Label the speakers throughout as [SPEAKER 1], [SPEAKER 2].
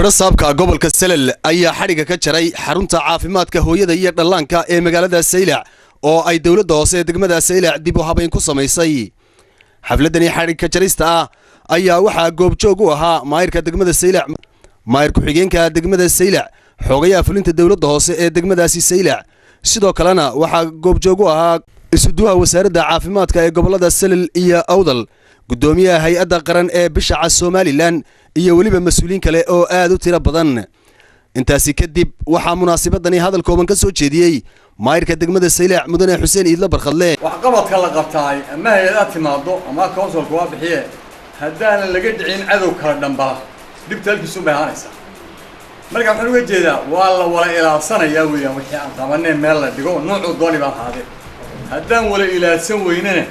[SPEAKER 1] barasaabka gobolka Salal ayaa xariga ka jaray xarunta caafimaadka hooyada iyo dhallaanka ee magaalada Saylac oo ay dawladda hoose ee degmada Saylac dib u habeyn ku sameysay. xafladani xariga jarista ayaa waxa goobjoog u ahaa maayirka degmada Saylac, maayir ku-xigeenka degmada Saylac, xogayaha fulinta dawladda hoose ee degmadaasi Saylac. sidoo kalena waxa goobjoog u ahaa isuduwaha wasaaradda caafimaadka ee gobolada Salal iyo Awdal, gudoomiyaha hay'adda qaran ee bisha cas Somaliland iyo waliba mas'uuliin kale oo aad u tiro badan. intaasi kadib waxa munaasabadani hadal kooban ka soo jeediyay maayirka degmada Saylac mudane Xuseen Iidla Barkhadle.
[SPEAKER 2] wax qabadka la qabtay ama hay'adaha timaado ama councilku waa bixiye hadaan laga dhicin cadow kala dhanbala dibtalkiisu baahanaysa. marka waxaan uga jeedaa waa la wala ilaalsanaya weeyaan wixii aan qabanay meel la dhigo nooc dooni baa qaadeen. hadaan wala ilaalsan weynana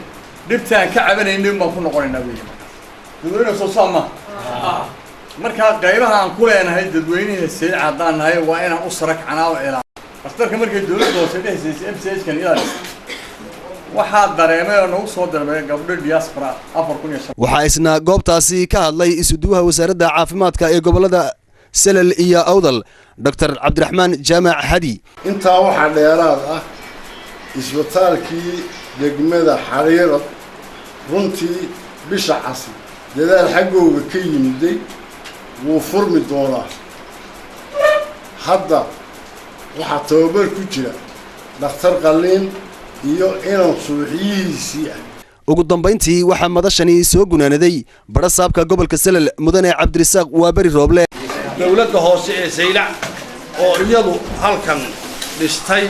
[SPEAKER 2] dibtaan ka cabanaynin ma ku noqonaynaa weeyaan. dadweynaha soo saama marka qaybaha aan ku leenahay dadweynaha Saylac hadaan nahay waa inaan u sarak canaaw ilaa astarka markay dawladda hoose dhexdeysay MCH kan ilaa waxa dareemay oo nagu soo darmay gabdho diaspora 4000.
[SPEAKER 1] waxa isna goobtaasi ka hadlay isuduwaha wasaaradda caafimaadka ee gobolada Salal iyo Awdal, Dr. Cabdiraxmaan Jaamac Hadi.
[SPEAKER 3] inta waxa dheeraad ah isbitaalkii degmada Xariirad runtii bisha cas dadaal xaggooga ka yimiday wuu furmi doonaa. hadda waxa tababar ku jira dhakhtar qalliin iyo inuu suuxiyihiisii
[SPEAKER 1] ugu dambeyntii waxa madashani soo gunaanaday barasaabka gobolka Salal mudane Cabdirasaaq Waabari Rooble.
[SPEAKER 4] dawladda hoose ee Saylac oo iyadu halkan dhistay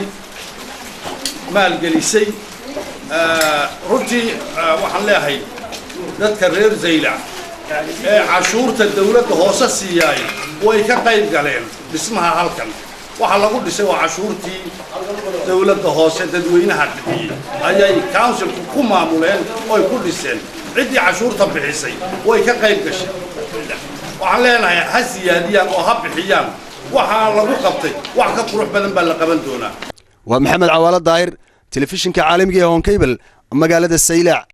[SPEAKER 4] maalgelisay runtii waxaan leeyahay dadka reer Saylac ee cashuurta dawladda hoose siiyay way ka qayb galeen dhismaha halkan. waxa lagu dhisay waa cashuurtii dawladda hoose dadweynaha bixiyay ayay councilku ku maamuleen oo ku dhiseen. cidii cashuurta bixisay way ka qayb gashay. waxaan leenahay ha siyaadiyaan oo ha bixiyaan waxa lagu qabtay wax ka qurux badan baa la qaban doonaa.
[SPEAKER 1] waa Maxamed Cawaale Daahir, telefishinka caalamiga ee Hon Cable, magaalada Saylac.